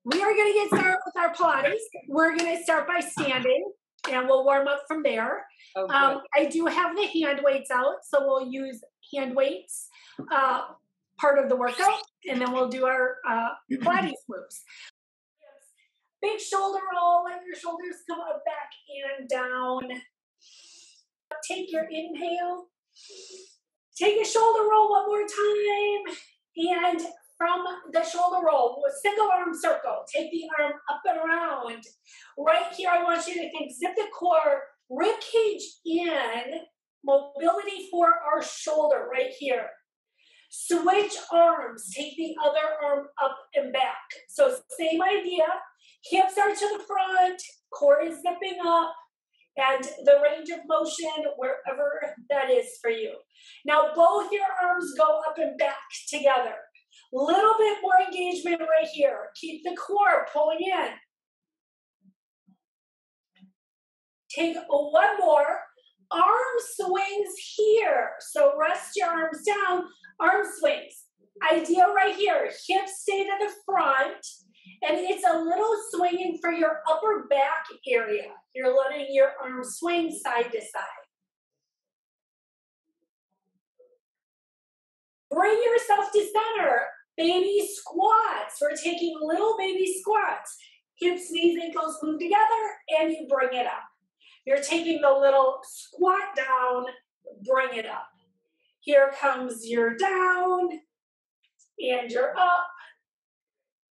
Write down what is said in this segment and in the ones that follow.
We are going to get started with our Pilates. We're going to start by standing, and we'll warm up from there. I do have the hand weights out, so we'll use hand weights part of the workout, and then we'll do our Pilates moves. Big shoulder roll, let your shoulders come up, back and down. Take your inhale. Take a shoulder roll one more time, and from the shoulder roll, single arm circle. Take the arm up and around. Right here, I want you to think, zip the core, rib cage in, mobility for our shoulder right here. Switch arms, take the other arm up and back. So same idea, hips are to the front, core is zipping up, and the range of motion wherever that is for you. Now both your arms go up and back together. Little bit more engagement right here. Keep the core pulling in. Take one more. Arm swings here. So rest your arms down. Arm swings. Idea right here. Hips stay to the front. And it's a little swinging for your upper back area. You're letting your arms swing side to side. Bring yourself to center. Baby squats. We're taking little baby squats. Hips, knees, ankles move together, and you bring it up. You're taking the little squat down, bring it up. Here comes your down, and you're up.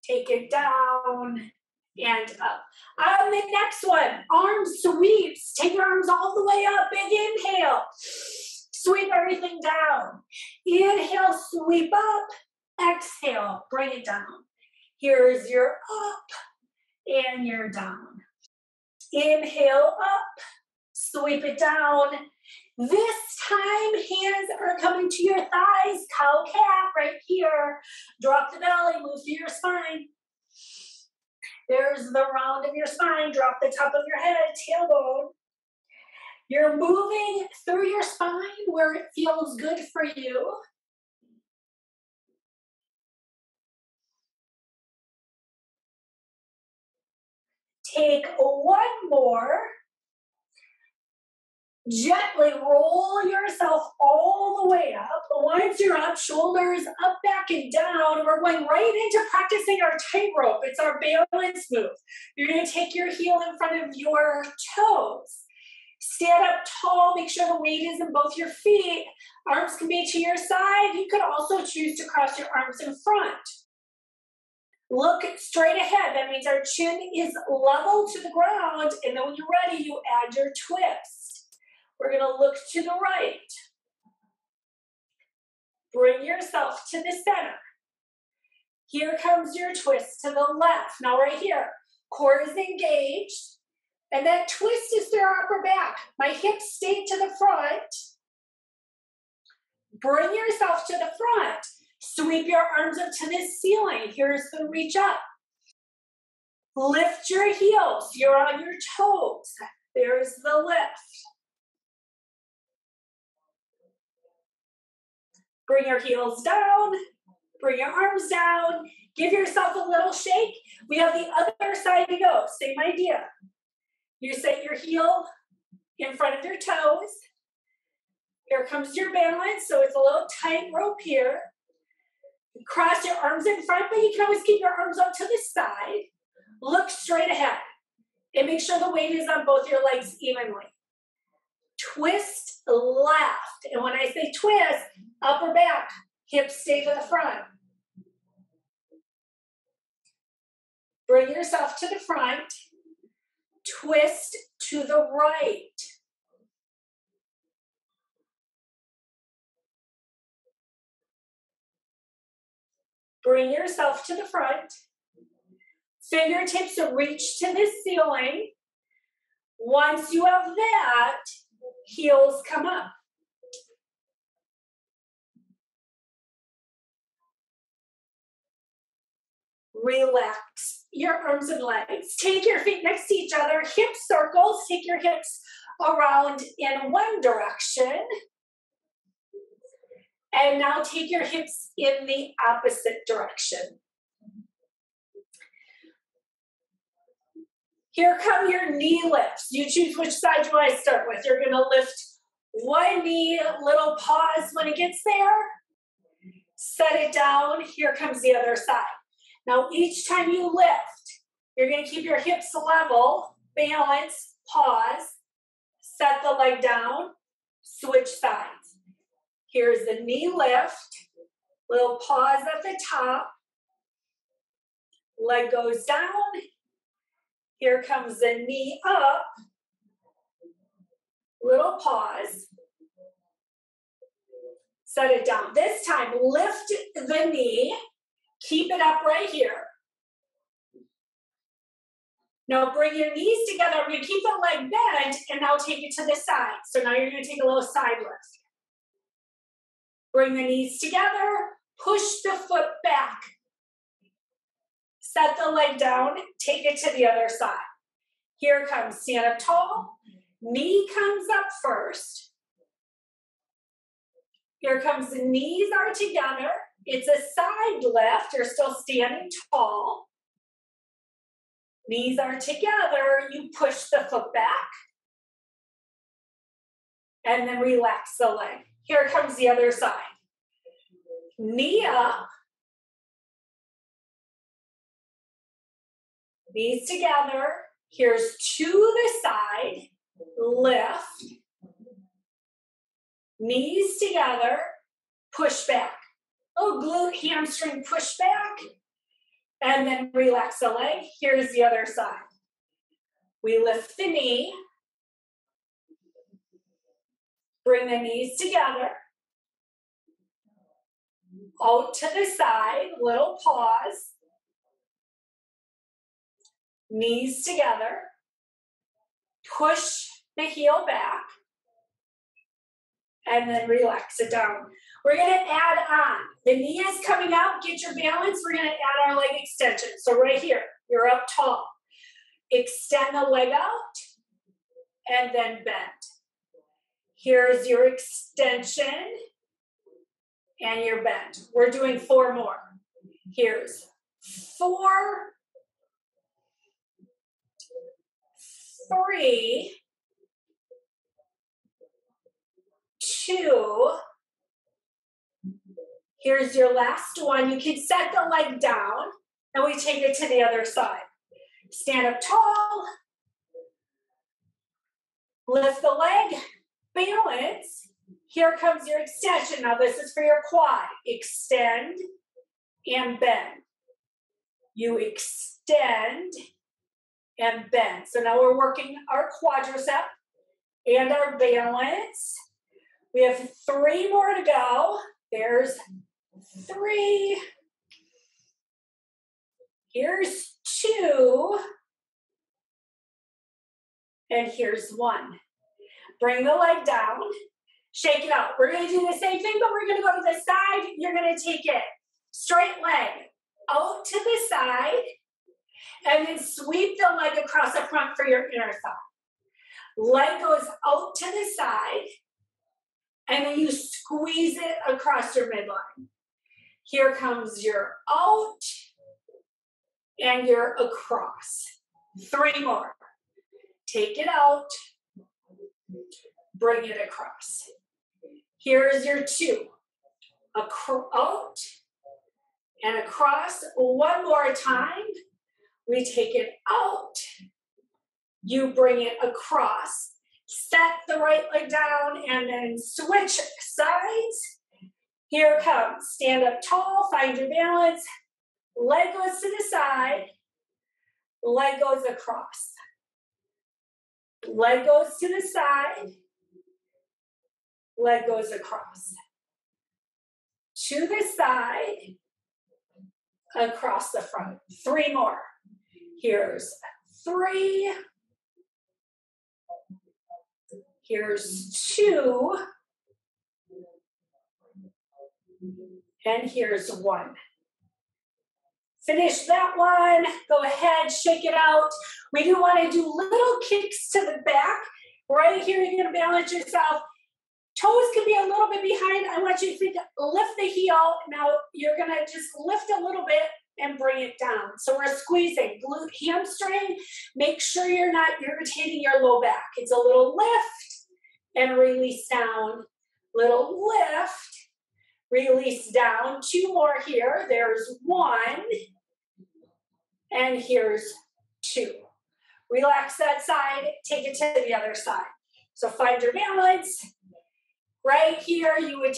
Take it down and up. On the next one, arm sweeps. Take your arms all the way up. Big inhale. Sweep everything down. Inhale, sweep up. Exhale, bring it down. Here's your up and your down. Inhale up, sweep it down. This time, hands are coming to your thighs, cow cat right here. Drop the belly, move through your spine. There's the round of your spine. Drop the top of your head, tailbone. You're moving through your spine where it feels good for you. Take one more. Gently roll yourself all the way up. Once you're up, shoulders up, back, and down. We're going right into practicing our tightrope. It's our balance move. You're going to take your heel in front of your toes. Stand up tall. Make sure the weight is in both your feet. Arms can be to your side. You could also choose to cross your arms in front. Look straight ahead. That means our chin is level to the ground, and then when you're ready, you add your twist. We're going to look to the right. Bring yourself to the center. Here comes your twist to the left. Now right here, core is engaged, and that twist is through our upper back. My hips stay to the front. Bring yourself to the front. Sweep your arms up to the ceiling. Here's the reach up. Lift your heels. You're on your toes. There's the lift. Bring your heels down. Bring your arms down. Give yourself a little shake. We have the other side to go. Same idea. You set your heel in front of your toes. Here comes your balance. So it's a little tight rope here. Cross your arms in front, but you can always keep your arms up to the side. Look straight ahead. And make sure the weight is on both your legs evenly. Twist left. And when I say twist, upper back, hips stay to the front. Bring yourself to the front. Twist to the right. Bring yourself to the front. Fingertips reach to the ceiling. Once you have that, heels come up. Relax your arms and legs. Take your feet next to each other. Hip circles. Take your hips around in one direction. And now take your hips in the opposite direction. Here come your knee lifts. You choose which side you want to start with. You're going to lift one knee, little pause when it gets there. Set it down. Here comes the other side. Now, each time you lift, you're going to keep your hips level, balance, pause, set the leg down, switch sides. Here's the knee lift, little pause at the top, leg goes down. Here comes the knee up, little pause, set it down. This time, lift the knee, keep it up right here. Now bring your knees together. I'm going to keep the leg bent and now take it to the side. So now you're going to take a little side lift. Bring the knees together, push the foot back. Set the leg down, take it to the other side. Here comes, stand up tall, knee comes up first. Here comes the knees are together. It's a side lift, you're still standing tall. Knees are together, you push the foot back. And then relax the leg. Here comes the other side. Knee up. Knees together. Here's to the side. Lift. Knees together. Push back. Oh, glute, hamstring, push back. And then relax the leg. Here's the other side. We lift the knee. Bring the knees together. Out to the side, little pause. Knees together. Push the heel back. And then relax it down. We're going to add on. The knee is coming out. Get your balance. We're going to add our leg extension. So right here, you're up tall. Extend the leg out and then bend. Here's your extension and your bend. We're doing 4 more. Here's 4, 3, 2. Here's your last one. You can set the leg down and we take it to the other side. Stand up tall. Lift the leg. Balance. Here comes your extension. Now this is for your quad. Extend and bend. You extend and bend. So now we're working our quadricep and our balance. We have 3 more to go. There's 3. Here's 2. And here's 1. Bring the leg down. Shake it out. We're going to do the same thing, but we're going to go to the side. You're going to take it straight leg out to the side. And then sweep the leg across the front for your inner thigh. Leg goes out to the side. And then you squeeze it across your midline. Here comes your out and your across. 3 more. Take it out. Bring it across. Here's your 2. Out and across. 1 more time. We take it out. You bring it across. Set the right leg down and then switch sides. Here comes. Stand up tall, find your balance. Leg goes to the side. Leg goes across. Leg goes to the side. Leg goes across. To the side. Across the front. 3 more. Here's 3. Here's 2. And here's 1. Finish that one. Go ahead, shake it out. We do want to do little kicks to the back. Right here, you're going to balance yourself. Toes can be a little little bit behind, I want you to think, lift the heel. Now you're gonna just lift a little bit and bring it down. So we're squeezing glute, hamstring. Make sure you're not irritating your low back. It's a little lift and release down. Little lift, release down. 2 more here. There's 1, and here's 2. Relax that side, take it to the other side. So find your balance. Right here, you would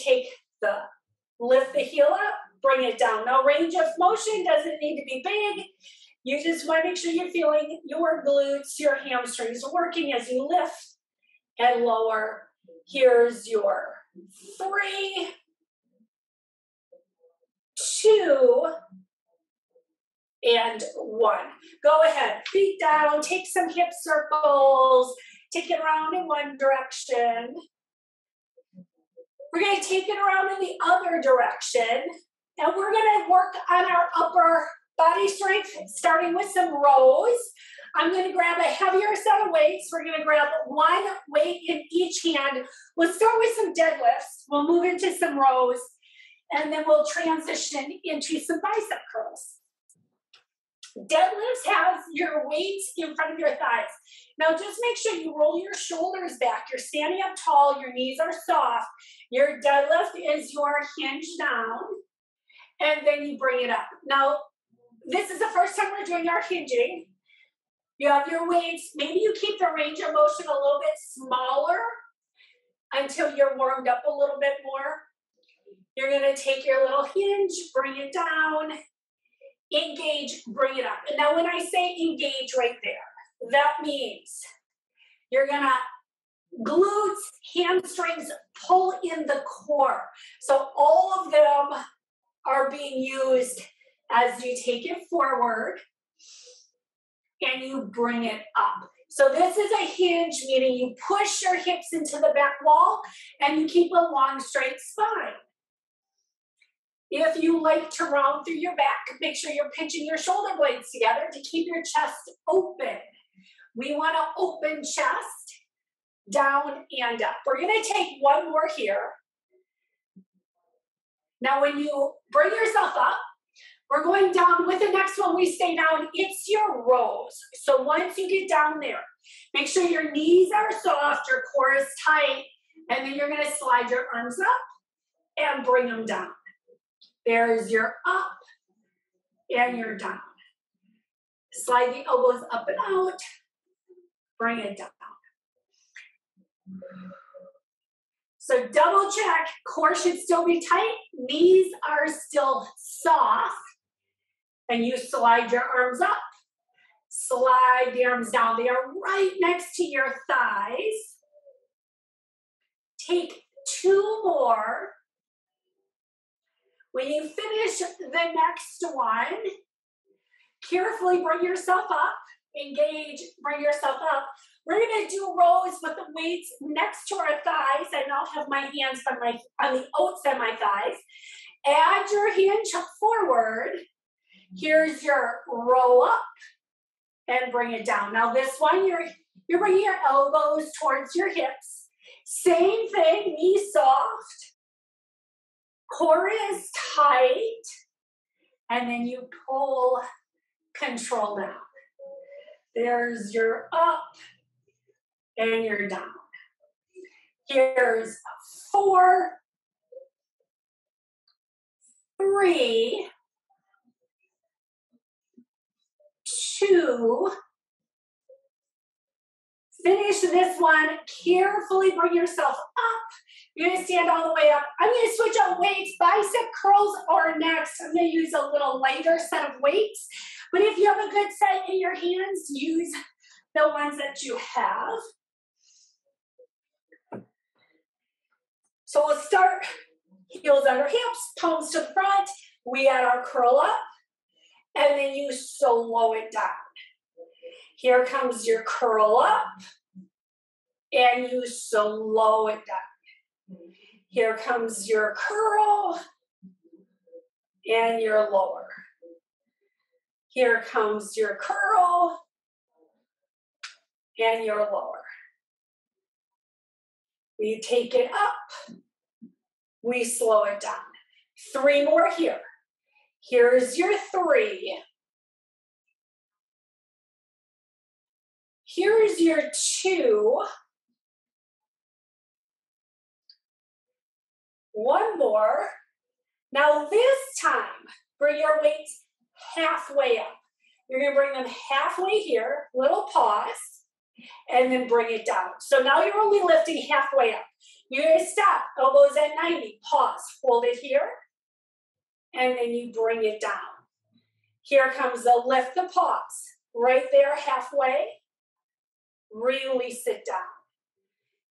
lift the heel up, bring it down. Now, range of motion doesn't need to be big. You just want to make sure you're feeling your glutes, your hamstrings working as you lift and lower. Here's your 3, 2, and 1. Go ahead, feet down, take some hip circles, take it around in one direction. We're going to take it around in the other direction, and we're going to work on our upper body strength, starting with some rows. I'm going to grab a heavier set of weights. We're going to grab 1 weight in each hand. We'll start with some deadlifts. We'll move into some rows, and then we'll transition into some bicep curls. Deadlifts have your weights in front of your thighs. Now just make sure you roll your shoulders back. You're standing up tall, your knees are soft. Your deadlift is your hinge down, and then you bring it up. Now, this is the first time we're doing our hinging. You have your weights. Maybe you keep the range of motion a little bit smaller until you're warmed up a little bit more. You're going to take your little hinge, bring it down, engage, bring it up. And now when I say engage right there, that means you're gonna glutes, hamstrings, pull in the core. So all of them are being used as you take it forward and you bring it up. So this is a hinge, meaning you push your hips into the back wall and you keep a long, straight spine. If you like to round through your back, make sure you're pinching your shoulder blades together to keep your chest open. We want an open chest, down and up. We're going to take 1 more here. Now, when you bring yourself up, we're going down with the next one. We stay down. It's your rows. So once you get down there, make sure your knees are soft, your core is tight, and then you're going to slide your arms up and bring them down. There's your up and your down. Slide the elbows up and out. Bring it down. So double check. Core should still be tight. Knees are still soft. And you slide your arms up. Slide the arms down. They are right next to your thighs. Take 2 more. When you finish the next one, carefully bring yourself up, engage, bring yourself up. We're going to do rows with the weights next to our thighs. I now have my hands on the outside of my thighs. Add your hinge forward. Here's your row up and bring it down. Now this one, you're bringing your elbows towards your hips. Same thing, knees soft. Core is tight, and then you pull, control down. There's your up and your down. Here's 4, 3, 2. Finish this one. Carefully bring yourself up. You're going to stand all the way up. I'm going to switch out weights. Bicep curls are next. I'm going to use a little lighter set of weights. But if you have a good set in your hands, use the ones that you have. So we'll start heels under hips, palms to the front. We add our curl up, and then you slow it down. Here comes your curl up, and you slow it down. Here comes your curl, and your lower. Here comes your curl, and your lower. We take it up, we slow it down. 3 more here. Here's your 3. Here's your 2. 1 more. Now this time, bring your weights halfway up. You're gonna bring them halfway here, little pause, and then bring it down. So now you're only lifting halfway up. You're gonna stop, elbows at 90, pause, hold it here, and then you bring it down. Here comes the lift, the pause. Right there, halfway, release it down.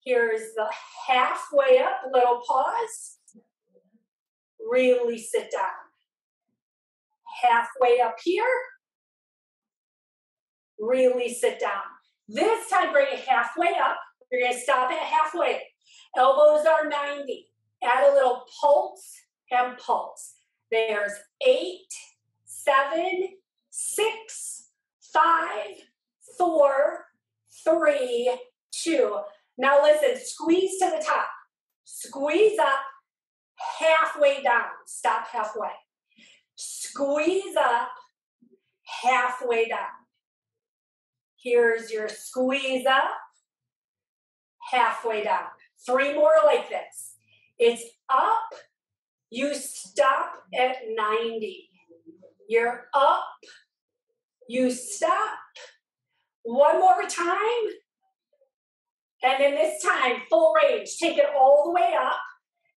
Here's the halfway up, little pause, release it down. Halfway up here, release it down. This time, bring it halfway up. You're gonna stop at halfway. Elbows are 90. Add a little pulse and pulse. There's 8, 7, 6, 5, 4, 3, 2. Now listen, squeeze to the top. Squeeze up, halfway down. Stop halfway. Squeeze up, halfway down. Here's your squeeze up, halfway down. 3 more like this. It's up, you stop at 90. You're up, you stop. 1 more time. And then this time, full range. Take it all the way up.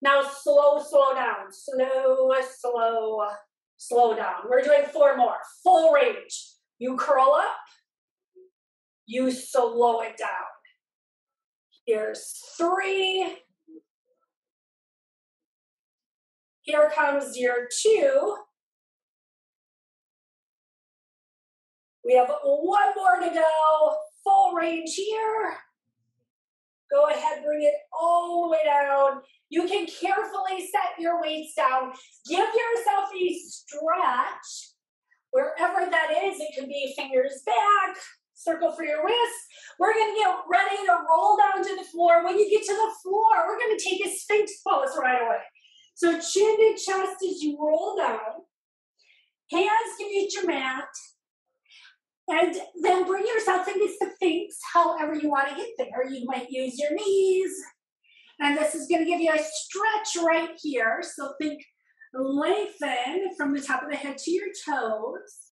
Now slow down. Slow down. We're doing 4 more. Full range. You curl up. You slow it down. Here's 3. Here comes your 2. We have 1 more to go. Full range here. Go ahead, bring it all the way down. You can carefully set your weights down. Give yourself a stretch. Wherever that is, it can be fingers back, circle for your wrists. We're gonna get ready to roll down to the floor. When you get to the floor, we're gonna take a Sphinx pose right away. So chin to chest as you roll down. Hands can meet your mat. And then bring yourself into Sphinx however you want to get there. You might use your knees. And this is going to give you a stretch right here. So think lengthen from the top of the head to your toes.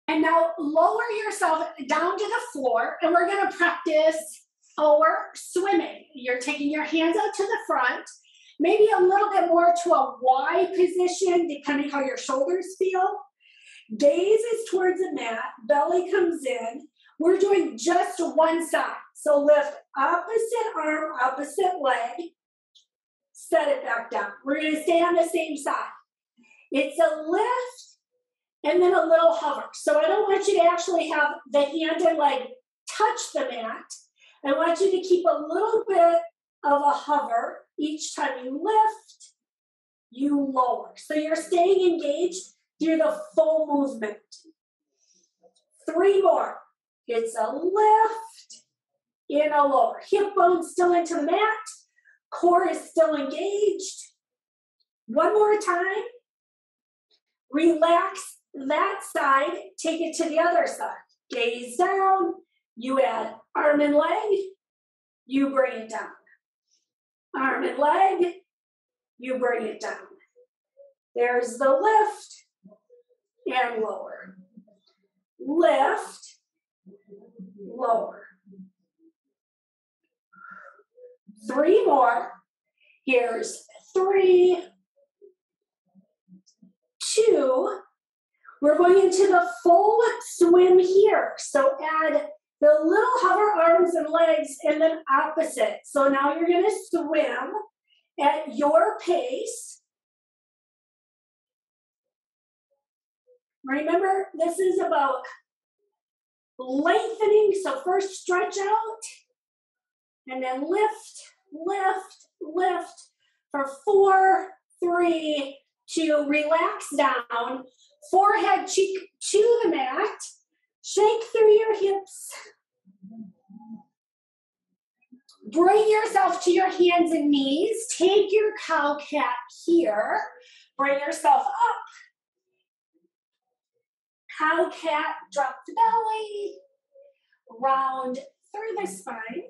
And now lower yourself down to the floor. And we're going to practice or swimming. You're taking your hands out to the front, maybe a little bit more to a Y position, depending how your shoulders feel. Gaze is towards the mat, belly comes in. We're doing just one side. So lift opposite arm, opposite leg, set it back down. We're gonna stay on the same side. It's a lift and then a little hover. So I don't want you to actually have the hand and leg touch the mat. I want you to keep a little bit of a hover. Each time you lift, you lower. So you're staying engaged through the full movement. 3 more. It's a lift and a lower. Hip bone still into the mat. Core is still engaged. 1 more time. Relax that side. Take it to the other side. Gaze down. You add arm and leg, you bring it down. Arm and leg, you bring it down. There's the lift and lower. Lift, lower. 3 more. Here's 3, 2. We're going into the full swim here. So add the little hover arms and legs and then opposite. So now you're going to swim at your pace. Remember, this is about lengthening. So first stretch out and then lift, lift, lift for 4, 3, 2. Relax down. forehead cheek to the mat. Shake through your hips. Bring yourself to your hands and knees. Take your cow cat here. Bring yourself up. Cow cat, drop the belly. Round through the spine.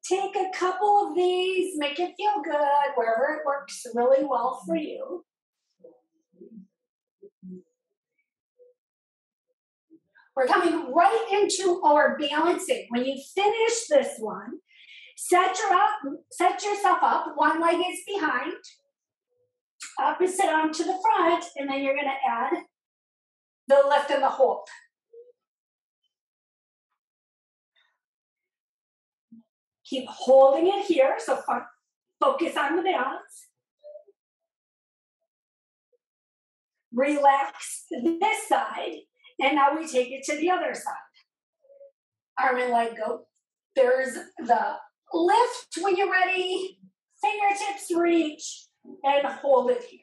Take a couple of these, make it feel good, wherever it works really well for you. We're coming right into our balancing. When you finish this one, set yourself up. One leg is behind, opposite arm to the front, and then you're going to add the lift and the hold. Keep holding it here, so focus on the balance. Relax this side, and now we take it to the other side. Arm and leg go. There's the lift when you're ready, fingertips reach, and hold it here.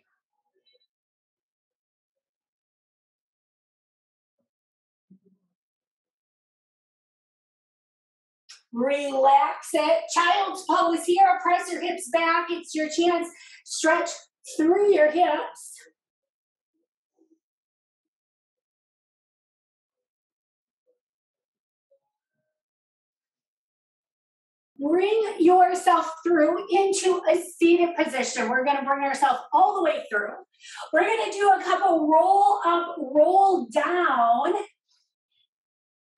Relax it. Child's pose here. Press your hips back. It's your chance. Stretch through your hips. Bring yourself through into a seated position. We're going to bring ourselves all the way through. We're going to do a couple roll up, roll down.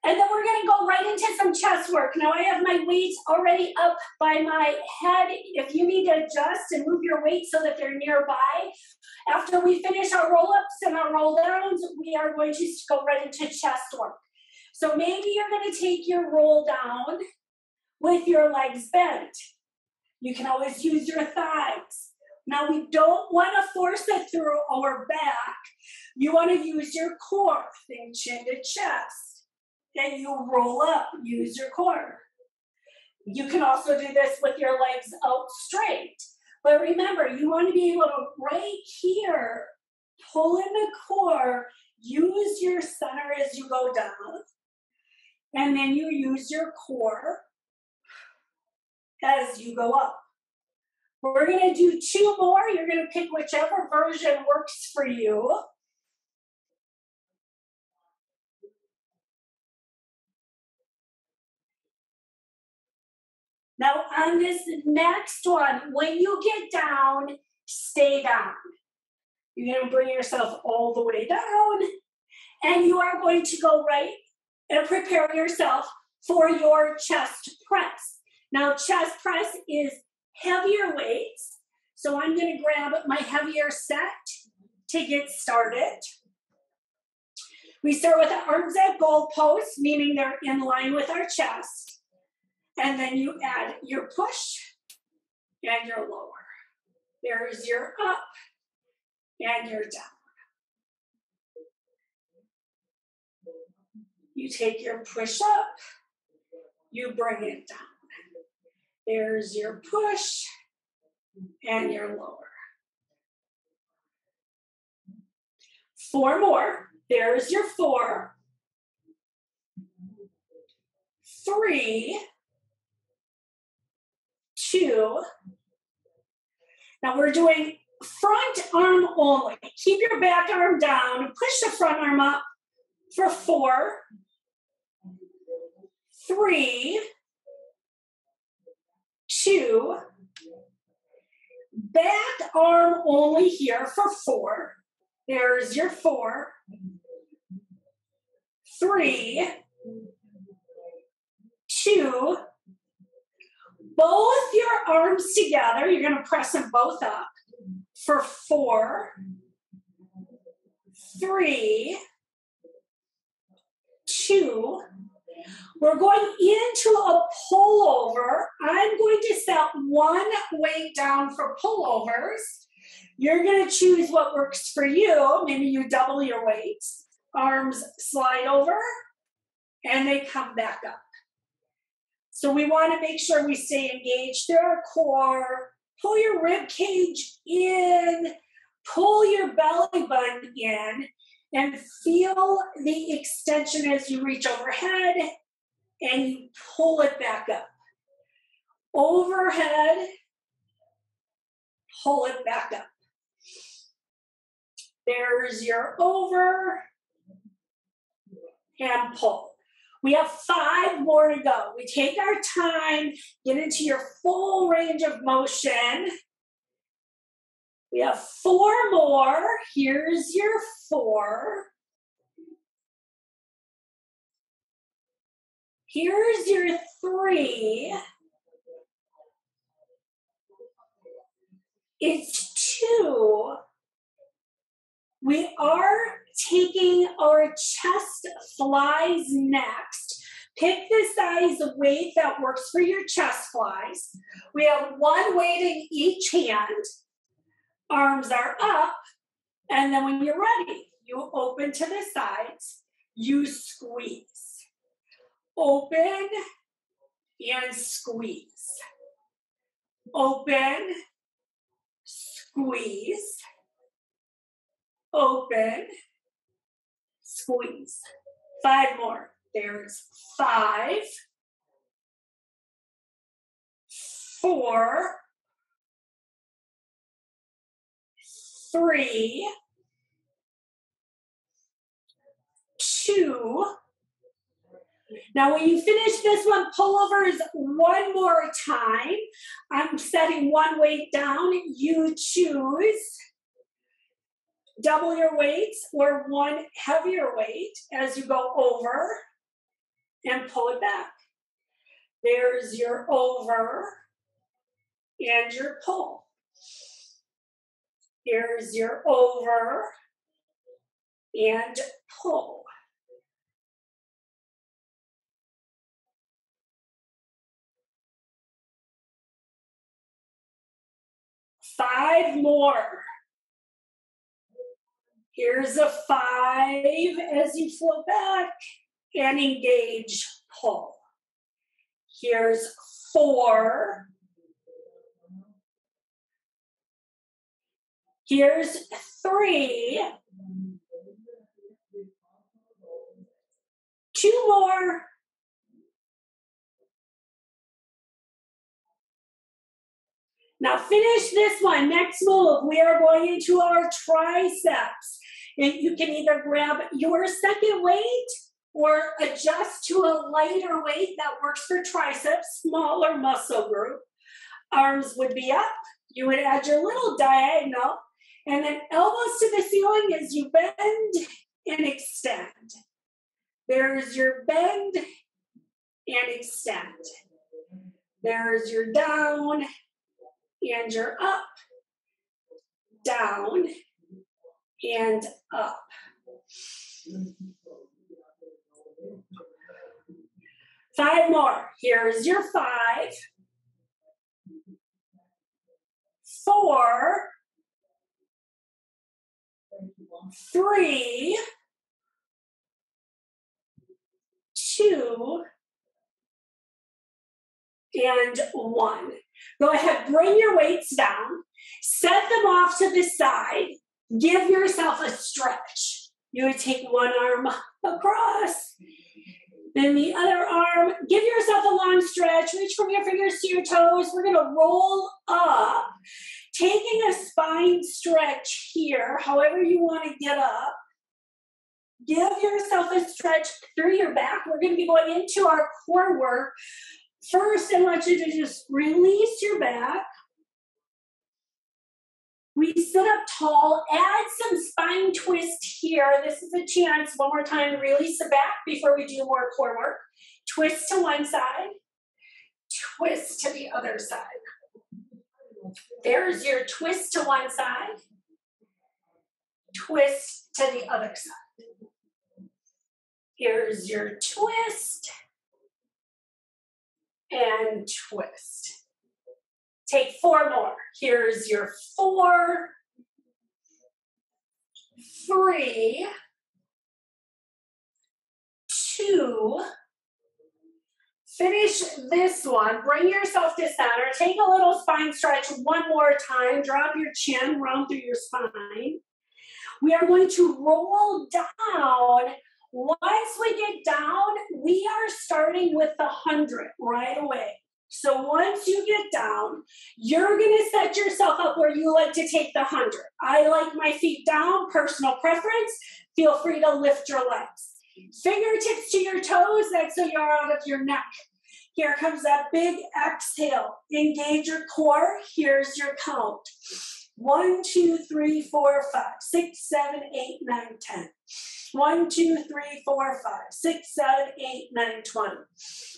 And then we're going to go right into some chest work. Now I have my weights already up by my head. If you need to adjust and move your weights so that they're nearby, after we finish our roll-ups and our roll-downs, we are going to go right into chest work. So maybe you're going to take your roll down with your legs bent. You can always use your thighs. Now we don't want to force it through our back. You want to use your core, think chin to chest. Then you roll up, use your core. You can also do this with your legs out straight. But remember, you want to be able to right here, pull in the core, use your center as you go down, and then you use your core as you go up. We're going to do 2 more. You're going to pick whichever version works for you. Now on this next one, when you get down, stay down. You're going to bring yourself all the way down, and you are going to go right and prepare yourself for your chest press. Now chest press is heavier weights, so I'm going to grab my heavier set to get started. We start with the arms at goalposts, meaning they're in line with our chest. And then you add your push and your lower. There's your up and your down. You take your push up, you bring it down. There's your push and your lower. 4 more. There's your 4, 3, 2. Now we're doing front arm only. Keep your back arm down. Push the front arm up for 4, 3, 2. Back arm only here for 4. There's your 4, 3, 2. Both your arms together. You're going to press them both up for 4, 3, 2. We're going into a pullover. I'm going to set 1 weight down for pullovers. You're going to choose what works for you. Maybe you double your weights. Arms slide over, and they come back up. So we want to make sure we stay engaged through our core. Pull your rib cage in. pull your belly button in and feel the extension as you reach overhead and you pull it back up. Overhead, pull it back up. There's your over and pull. We have 5 more to go. We take our time, get into your full range of motion. We have 4 more. Here's your 4. Here's your 3. It's 2. We are taking our chest flies next. Pick the size of weight that works for your chest flies. We have 1 weight in each hand. Arms are up. And then when you're ready, you open to the sides. You squeeze. Open and squeeze. Open, squeeze. Open, squeeze. 5 more. There's 5, 4, 3, 2. Now when you finish this one, pullovers 1 more time. I'm setting 1 weight down. You choose. Double your weights or 1 heavier weight as you go over and pull it back. There's your over and your pull. Here's your over and pull. Five more. Here's a 5 as you float back and engage, pull. Here's 4. Here's 3. 2 more. Now finish this one. Next move, we are going into our triceps. You can either grab your second weight or adjust to a lighter weight that works for triceps, smaller muscle group. Arms would be up. You would add your little diagonal and then elbows to the ceiling as you bend and extend. There's your bend and extend. There's your down and your up, down, and up. Five more. Here's your 5, 4, 3, 2, and 1. Go ahead, bring your weights down, set them off to the side, give yourself a stretch. You would take one arm across, then the other arm, give yourself a long stretch, reach from your fingers to your toes. We're gonna roll up, taking a spine stretch here, however you wanna get up. Give yourself a stretch through your back. We're gonna be going into our core work. First, I want you to just release your back. We sit up tall, add some spine twist here. This is a chance, one more time, to release the back before we do more core work. Twist to one side, twist to the other side. There's your twist to one side, twist to the other side. Here's your twist and twist. Take 4 more. Here's your 4, 3, 2, Finish this one. Bring yourself to center. Take a little spine stretch one more time. Drop your chin, round through your spine. We are going to roll down. Once we get down, we are starting with the 100 right away. So once you get down, you're going to set yourself up where you like to take the 100. I like my feet down, personal preference. Feel free to lift your legs. Fingertips to your toes, that's so you're out of your neck. Here comes that big exhale. Engage your core. Here's your count. 1, 2, 3, 4, 5, 6, 7, 8, 9, 10. 1, 2, 3, 4, 5, 6, 7, 8, 9, 20.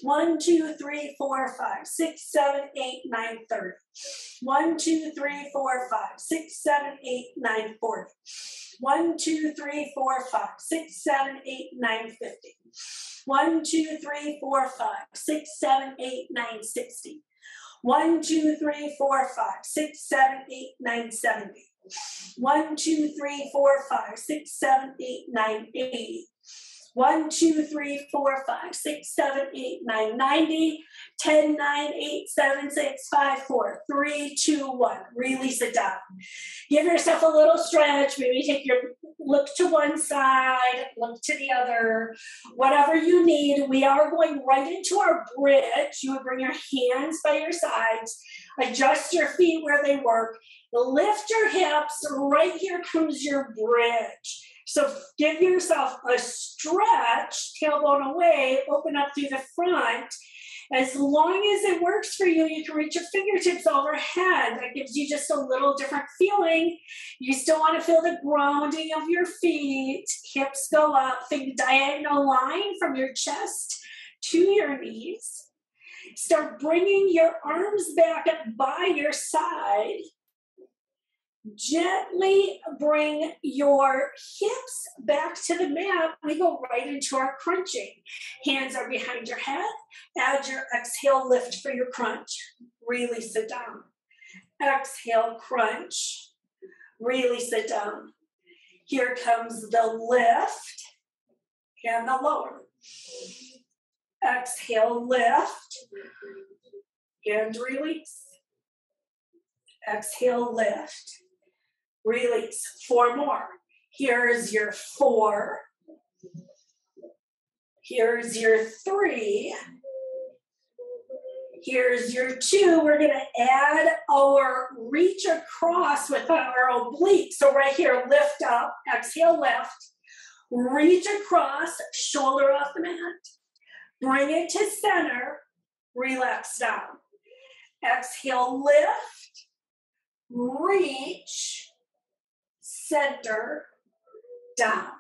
1, 2, 3, 4, 5, 6, 7, 8, 9, 30. 1, 2, 3, 4, 5, 6, 7, 8, 9, 40. 1, 2, 3, 4, 5, 6, 7, 8, 9, 50. 1, 2, 3, 4, 5, 6, 7, 8, 9, 60. 1, 2, 3, 4, 5, 6, 7, 8, 9, 70. 1, 2, 3, 4, 5, 6, 7, 8, 9, 80. 1, 2, 3, 4, 5, 6, 7, 8, 9, 90. 10, 9, 8, 7, 6, 5, 4, 3, 2, 1. Release it down. Give yourself a little stretch. Maybe take your look to one side, look to the other, whatever you need. We are going right into our bridge. You would bring your hands by your sides, adjust your feet where they work, lift your hips. Right here comes your bridge. So give yourself a stretch, tailbone away, open up through the front. As long as it works for you, you can reach your fingertips overhead. That gives you just a little different feeling. You still want to feel the grounding of your feet. Hips go up. Think diagonal line from your chest to your knees. Start bringing your arms back up by your side. Gently bring your hips back to the mat. We go right into our crunching. Hands are behind your head. Add your exhale, lift for your crunch. Release it down. Exhale, crunch. Release it down. Here comes the lift and the lower. Exhale, lift and release. Exhale, lift. Release. 4 more. Here's your 4. Here's your 3. Here's your 2. We're going to add our reach across with our oblique. So right here, lift up. Exhale, lift. Reach across, shoulder off the mat. Bring it to center. Relax down. Exhale, lift. Reach. Center, down.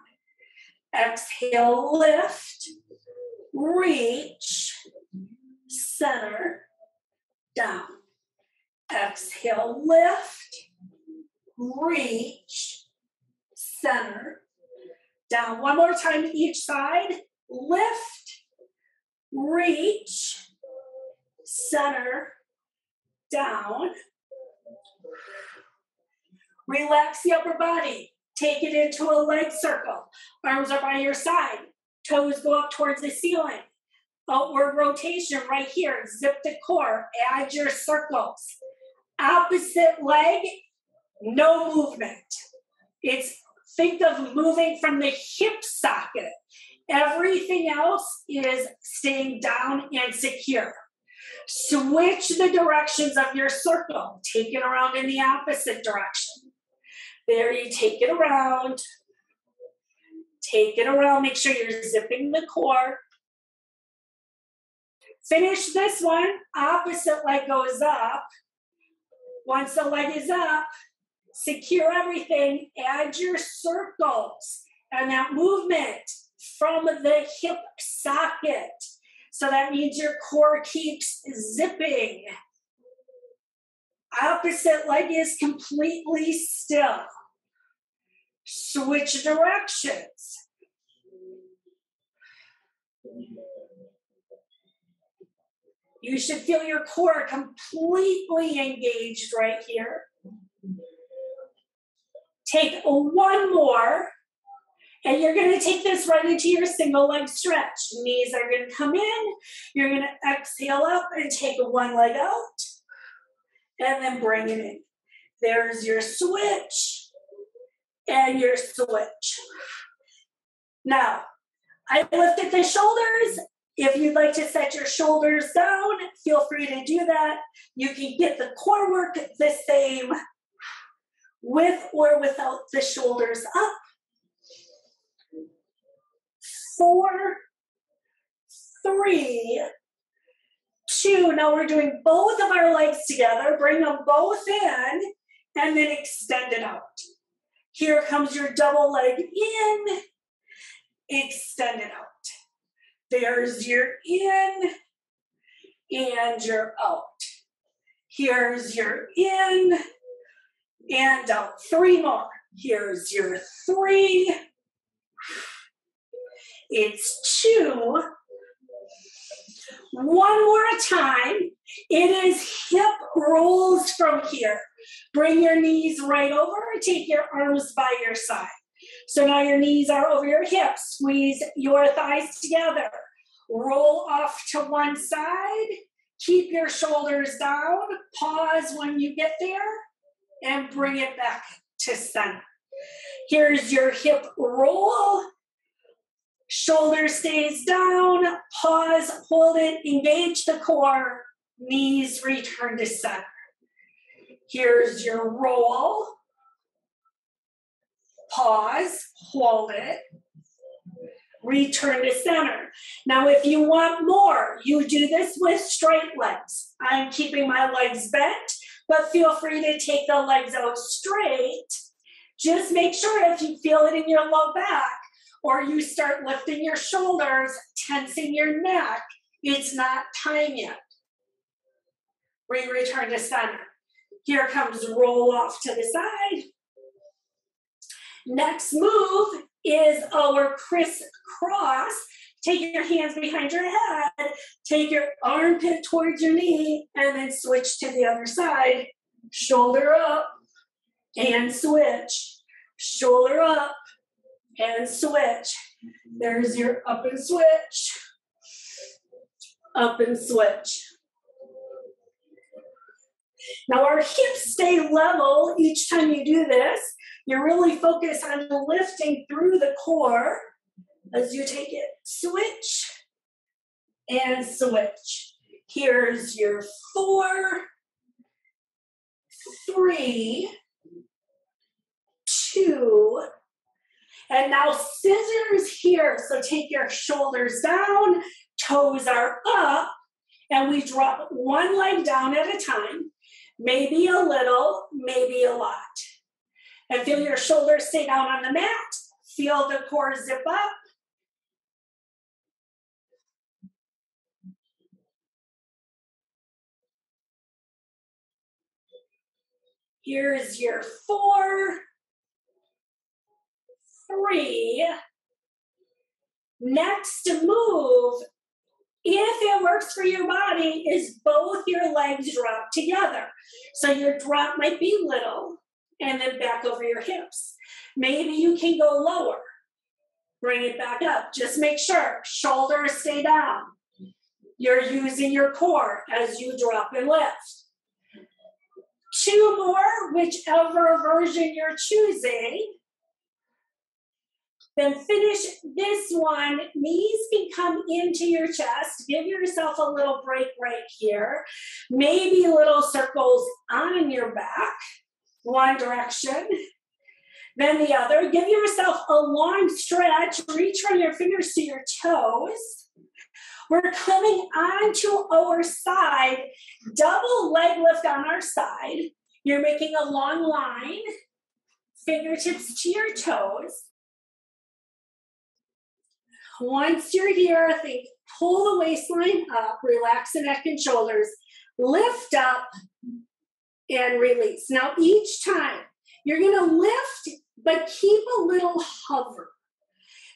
Exhale, lift, reach, center, down. Exhale, lift, reach, center, down. One more time each side. Lift, reach, center, down. Relax the upper body. Take it into a leg circle. Arms are by your side. Toes go up towards the ceiling. Outward rotation right here. Zip the core. Add your circles. Opposite leg, no movement. Think of moving from the hip socket. Everything else is staying down and secure. Switch the directions of your circle. Take it around in the opposite direction. There, you take it around. Take it around. Make sure you're zipping the core. Finish this one. Opposite leg goes up. Once the leg is up, secure everything. Add your circles and that movement from the hip socket. So that means your core keeps zipping. Opposite leg is completely still. Switch directions. You should feel your core completely engaged right here. Take one more. And you're going to take this right into your single leg stretch. Knees are going to come in. You're going to exhale up and take one leg out. And then bring it in. There's your switch. And your switch. Now, I lifted the shoulders. If you'd like to set your shoulders down, feel free to do that. You can get the core work the same with or without the shoulders up. 4, 3, 2. Now we're doing both of our legs together. Bring them both in and then extend it out. Here comes your double leg in. Extend it out. There's your in and your out. Here's your in and out. 3 more. Here's your 3. It's 2. One more time. It is hip rolls from here. Bring your knees right over. Take your arms by your side. So now your knees are over your hips. Squeeze your thighs together. Roll off to one side. Keep your shoulders down. Pause when you get there and bring it back to center. Here's your hip roll. Shoulder stays down. Pause, hold it, engage the core. Knees return to center. Here's your roll. Pause, hold it, return to center. Now, if you want more, you do this with straight legs. I'm keeping my legs bent, but feel free to take the legs out straight. Just make sure if you feel it in your low back or you start lifting your shoulders, tensing your neck, it's not time yet. Return to center. Here comes roll off to the side. Next move is our crisscross. Take your hands behind your head, take your armpit towards your knee, and then switch to the other side. Shoulder up and switch. Shoulder up and switch. There's your up and switch. Up and switch. Now our hips stay level each time you do this. You're really focused on lifting through the core as you take it. Switch and switch. Here's your 4, 3, 2, and now scissors here. So take your shoulders down, toes are up, and we drop one leg down at a time. Maybe a little, maybe a lot. And feel your shoulders stay down on the mat. Feel the core zip up. Here's your 4, 3. Next move, if it works for your body, is both your legs drop together. So your drop might be little, and then back over your hips. Maybe you can go lower. Bring it back up. Just make sure shoulders stay down. You're using your core as you drop and lift. 2 more, whichever version you're choosing. Then finish this one. Knees can come into your chest. Give yourself a little break right here. Maybe little circles on your back. One direction, then the other. Give yourself a long stretch. Reach from your fingers to your toes. We're coming onto our side. Double leg lift on our side. You're making a long line. Fingertips to your toes. Once you're here, think pull the waistline up. Relax the neck and shoulders. Lift up. And release. Now each time you're going to lift, but keep a little hover.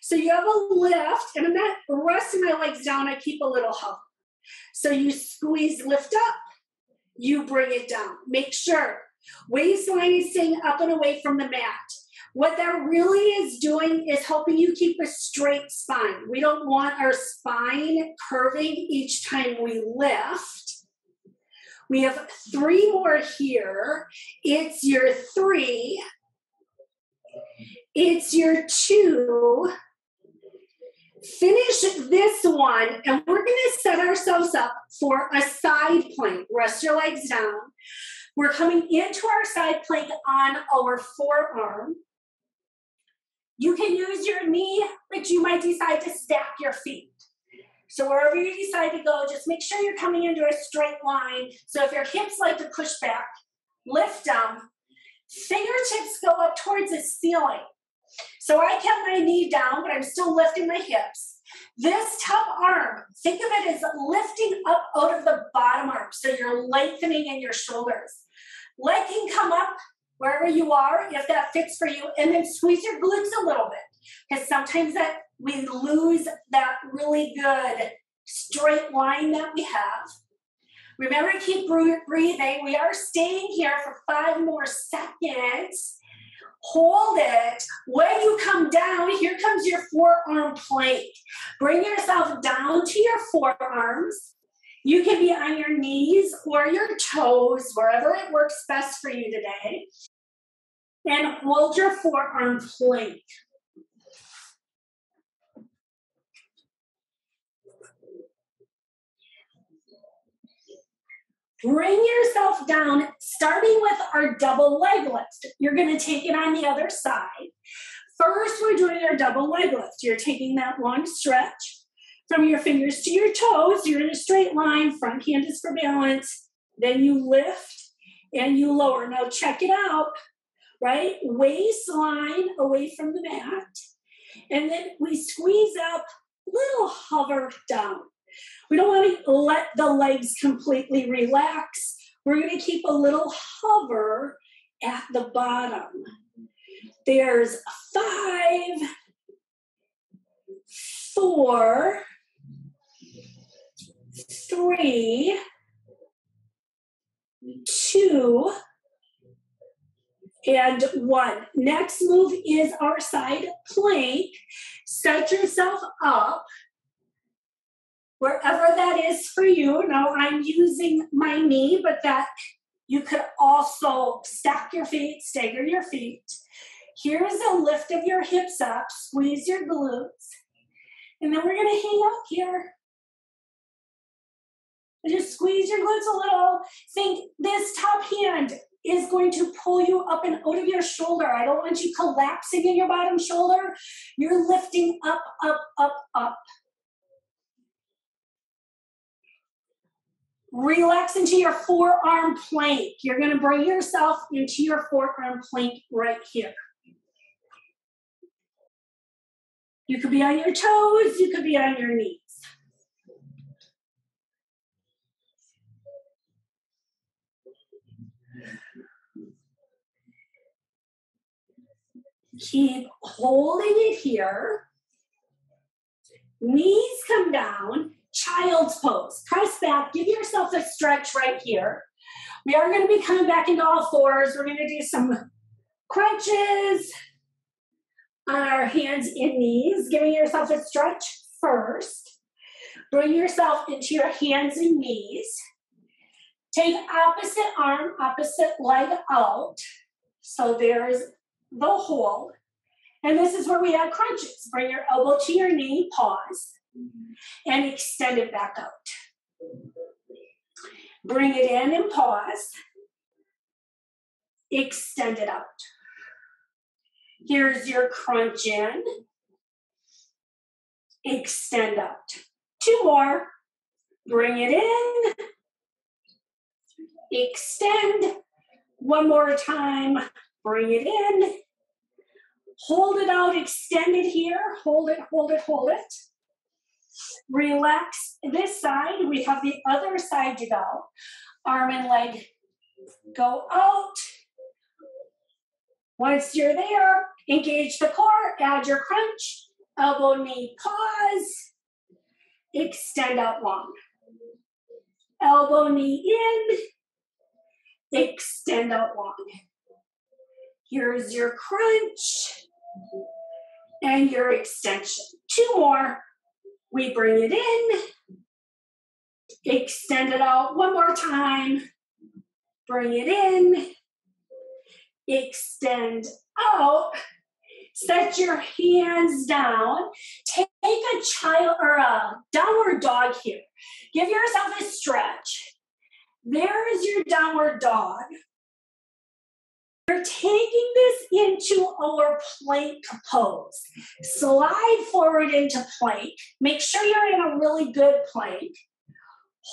So you have a lift, and I'm not resting my legs down, I keep a little hover. So you squeeze, lift up, you bring it down. Make sure waistline is staying up and away from the mat. What that really is doing line is helping you keep a straight spine. We don't want our spine curving each time we lift. We have 3 more here. It's your 3. It's your 2. Finish this one, and we're going to set ourselves up for a side plank. Rest your legs down. We're coming into our side plank on our forearm. You can use your knee, but you might decide to stack your feet. So wherever you decide to go, just make sure you're coming into a straight line. So if your hips like to push back, lift them. Fingertips go up towards the ceiling. So I kept my knee down, but I'm still lifting my hips. This top arm, think of it as lifting up out of the bottom arm. So you're lengthening in your shoulders. Leg can come up wherever you are, if that fits for you, and then squeeze your glutes a little bit. Because sometimes that we lose that really good straight line that we have. Remember to keep breathing. We are staying here for 5 more seconds. Hold it. When you come down, here comes your forearm plank. Bring yourself down to your forearms. You can be on your knees or your toes, wherever it works best for you today. And hold your forearm plank. Bring yourself down, starting with our double leg lift. You're going to take it on the other side. First, we're doing our double leg lift. You're taking that long stretch from your fingers to your toes. You're in a straight line. Front hand is for balance. Then you lift and you lower. Now check it out, right? Waistline away from the mat. And then we squeeze up, little hover down. We don't want to let the legs completely relax. We're going to keep a little hover at the bottom. There's 5, 4, 3, 2, and 1. Next move is our side plank. Set yourself up wherever that is for you. Now I'm using my knee, but that you could also stack your feet, stagger your feet. Here's a lift of your hips up, squeeze your glutes, and then we're gonna hang out here. And just squeeze your glutes a little. Think this top hand is going to pull you up and out of your shoulder. I don't want you collapsing in your bottom shoulder. You're lifting up, up, up, up. Relax into your forearm plank. You're going to bring yourself into your forearm plank right here. You could be on your toes. You could be on your knees. Keep holding it here. Knees come down. Child's pose. Press back. Give yourself a stretch right here. We are going to be coming back into all fours. We're going to do some crunches on our hands and knees. Giving yourself a stretch first. Bring yourself into your hands and knees. Take opposite arm, opposite leg out. So there's the hold. And this is where we have crunches. Bring your elbow to your knee, pause, and extend it back out. Bring it in and pause. Extend it out. Here's your crunch in. Extend out. 2 more. Bring it in. Extend. 1 more time. Bring it in. Hold it out. Extend it here. Hold it, hold it, hold it. Relax this side. We have the other side to go. Arm and leg go out. Once you're there, engage the core, add your crunch, elbow, knee, pause, extend out long. Elbow, knee in, extend out long. Here's your crunch, and your extension. 2 more. We bring it in, extend it out 1 more time, bring it in, extend out, set your hands down, take a child or a downward dog here. Give yourself a stretch. There's your downward dog. We're taking this into our plank pose. Slide forward into plank. Make sure you're in a really good plank.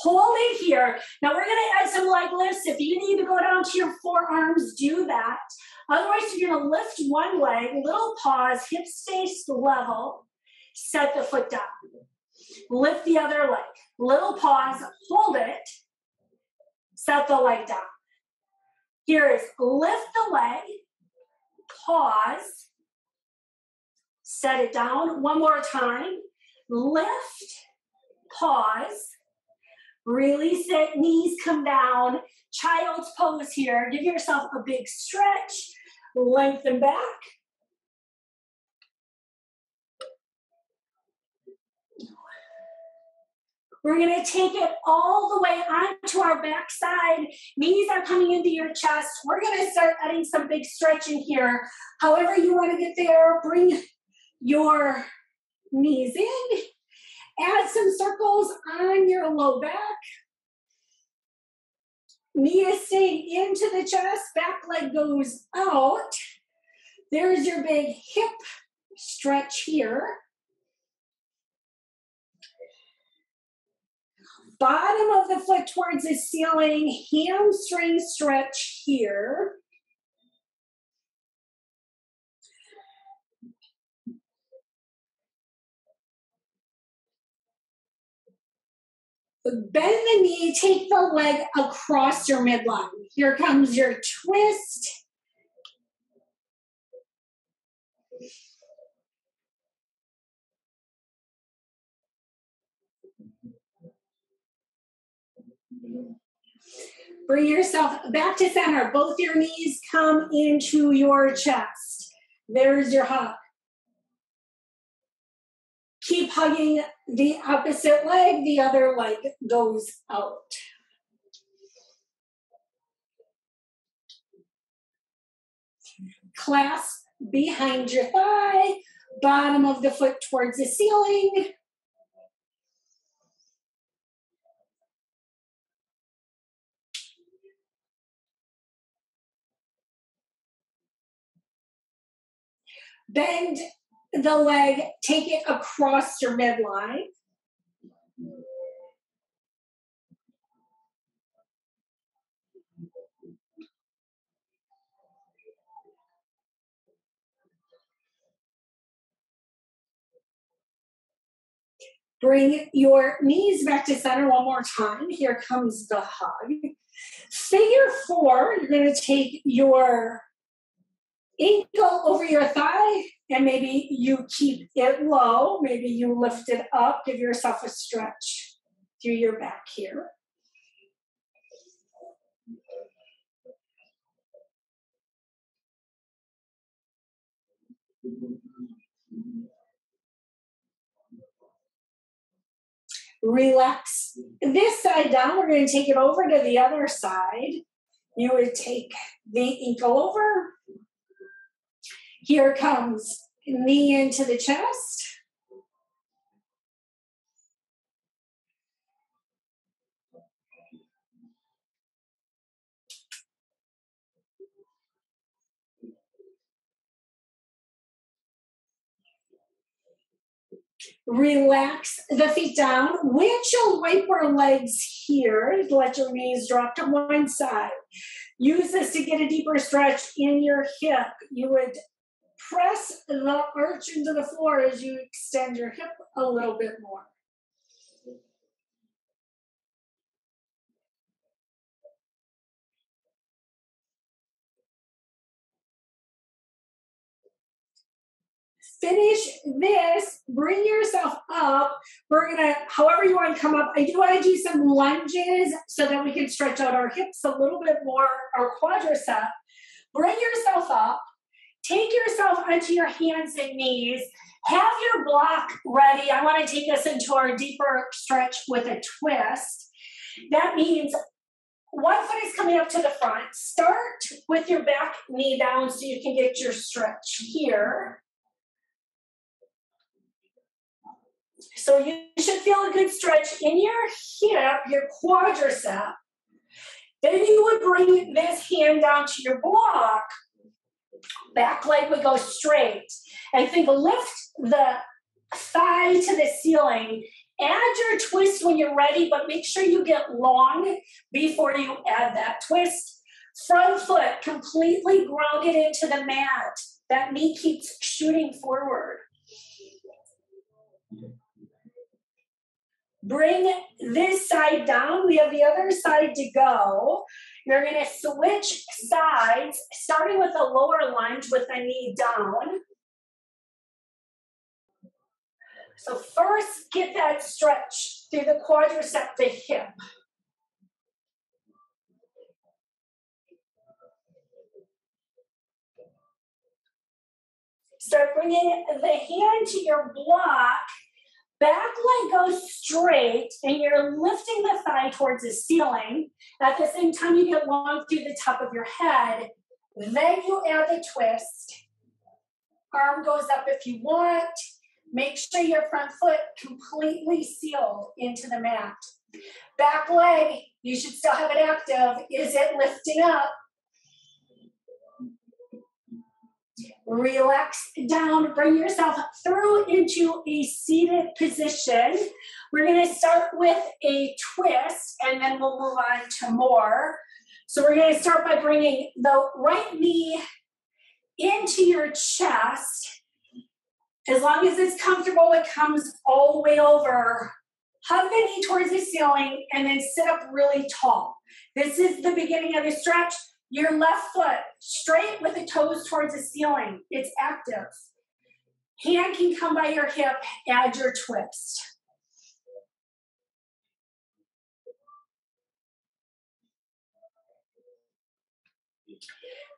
Hold it here. Now we're going to add some leg lifts. If you need to go down to your forearms, do that. Otherwise, you're going to lift one leg, little pause, hips stay level, set the foot down. Lift the other leg. Little pause, hold it, set the leg down. Here is lift the leg, pause, set it down. 1 more time. Lift, pause, release it, knees come down. Child's pose here. Give yourself a big stretch, lengthen back. We're going to take it all the way onto our back side. Knees are coming into your chest. We're going to start adding some big stretching here. However you want to get there, bring your knees in. Add some circles on your low back. Knee is staying into the chest. Back leg goes out. There's your big hip stretch here. Bottom of the foot towards the ceiling, hamstring stretch here. Bend the knee, take the leg across your midline. Here comes your twist. Bring yourself back to center. Both your knees come into your chest. There's your hug. Keep hugging the opposite leg. The other leg goes out. Clasp behind your thigh. Bottom of the foot towards the ceiling. Bend the leg, take it across your midline. Bring your knees back to center 1 more time. Here comes the hug. Figure 4, you're going to take your ankle over your thigh, and maybe you keep it low. Maybe you lift it up. Give yourself a stretch through your back here. Relax this side down. We're going to take it over to the other side. You would take the ankle over. Here comes knee into the chest. Relax the feet down. Windshield wiper legs here. Let your knees drop to one side. Use this to get a deeper stretch in your hip. You would press the arch into the floor as you extend your hip a little bit more. Finish this, bring yourself up. We're gonna, however you want to come up. I do want to do some lunges so that we can stretch out our hips a little bit more, our quadricep. Bring yourself up. take yourself onto your hands and knees. Have your block ready. I want to take us into our deeper stretch with a twist. That means one foot is coming up to the front. Start with your back knee down so you can get your stretch here. So you should feel a good stretch in your hip, your quadricep. Then you would bring this hand down to your block. Back leg would go straight. And think lift the thigh to the ceiling. Add your twist when you're ready, but make sure you get long before you add that twist. Front foot completely grounded into the mat. That knee keeps shooting forward. Bring this side down. We have the other side to go. You're going to switch sides, starting with a lower lunge with the knee down. So first, get that stretch through the quadricep, the hip. Start bringing the hand to your block. Back leg goes straight, and you're lifting the thigh towards the ceiling. At the same time, you get long through the top of your head. Then you add the twist. Arm goes up if you want. Make sure your front foot completely sealed into the mat. Back leg, you should still have it active. Is it lifting up? Relax down, bring yourself through into a seated position. We're going to start with a twist and then we'll move on to more. So we're going to start by bringing the right knee into your chest. As long as it's comfortable, it comes all the way over. Hug the knee towards the ceiling and then sit up really tall. This is the beginning of the stretch. Your left foot straight with the toes towards the ceiling. It's active. Hand can come by your hip. Add your twist.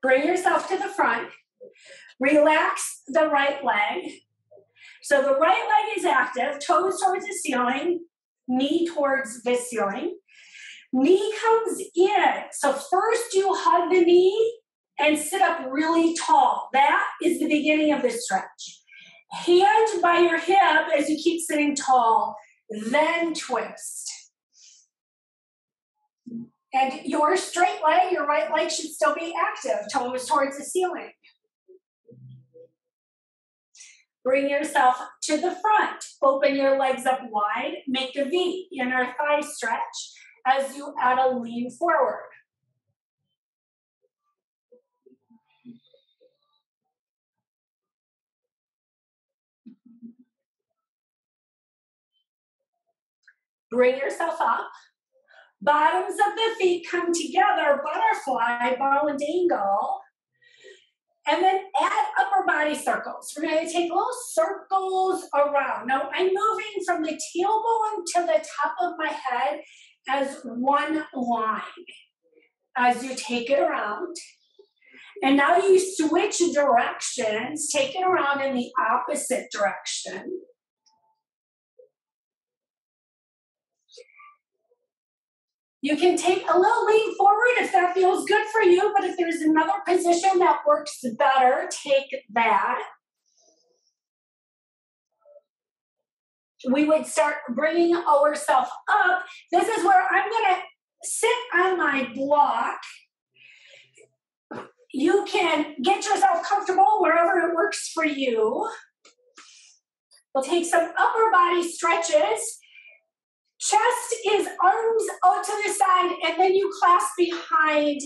Bring yourself to the front. Relax the right leg. So the right leg is active. Toes towards the ceiling. Knee towards the ceiling. Knee comes in. So first you hug the knee and sit up really tall. That is the beginning of the stretch. Hand by your hip as you keep sitting tall, then twist. And your straight leg, your right leg should still be active, toes towards the ceiling. Bring yourself to the front. Open your legs up wide. Make a V, inner thigh stretch, as you add a lean forward. Bring yourself up. Bottoms of the feet come together, butterfly, ball and dangle. And then add upper body circles. We're going to take little circles around. Now, I'm moving from the tailbone to the top of my head as one line as you take it around. And now you switch directions, take it around in the opposite direction. You can take a little lean forward if that feels good for you, but if there's another position that works better, take that. We would start bringing ourselves up. This is where I'm going to sit on my block. You can get yourself comfortable wherever it works for you. We'll take some upper body stretches. Chest is arms out to the side, and then you clasp behind.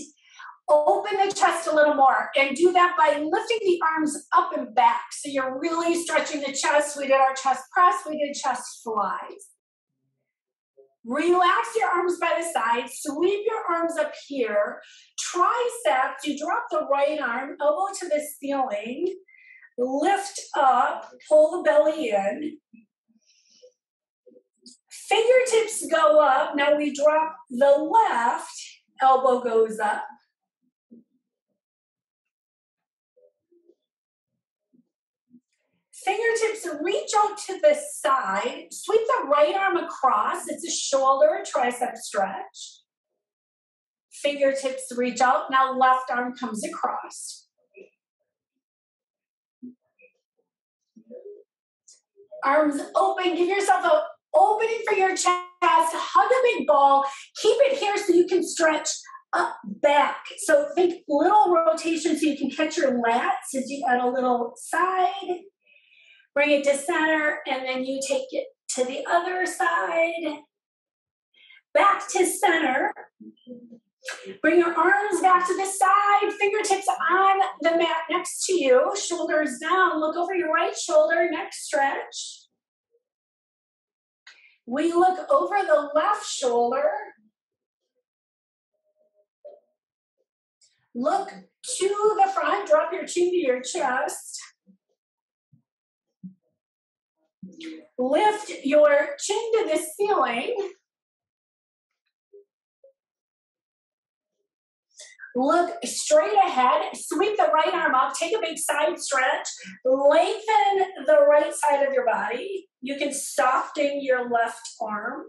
Open the chest a little more, and do that by lifting the arms up and back. So you're really stretching the chest. We did our chest press. We did chest flies. Relax your arms by the side. Sweep your arms up here. Triceps, you drop the right arm, elbow to the ceiling. Lift up, pull the belly in. Fingertips go up. Now we drop the left, elbow goes up. Fingertips reach out to the side. Sweep the right arm across. It's a shoulder tricep stretch. Fingertips reach out. Now left arm comes across. Arms open. Give yourself an opening for your chest. Hug a big ball. Keep it here so you can stretch up back. So think little rotation so you can catch your lats as you add a little side. Bring it to center, and then you take it to the other side. Back to center. Bring your arms back to the side, fingertips on the mat next to you, shoulders down. Look over your right shoulder, neck stretch. We look over the left shoulder. Look to the front, drop your chin to your chest. Lift your chin to the ceiling. Look straight ahead, sweep the right arm up, take a big side stretch, lengthen the right side of your body. You can soften your left arm.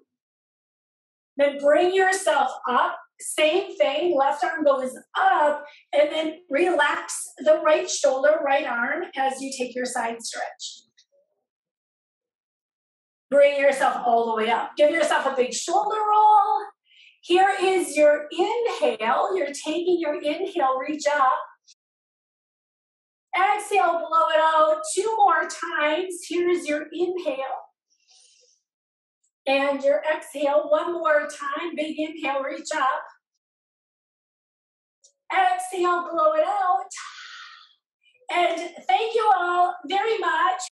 Then bring yourself up, same thing, left arm goes up, and then relax the right shoulder, right arm as you take your side stretch. Bring yourself all the way up. Give yourself a big shoulder roll. Here is your inhale. You're taking your inhale, reach up. Exhale, blow it out 2 more times. Here's your inhale. And your exhale 1 more time. Big inhale, reach up. Exhale, blow it out. And thank you all very much.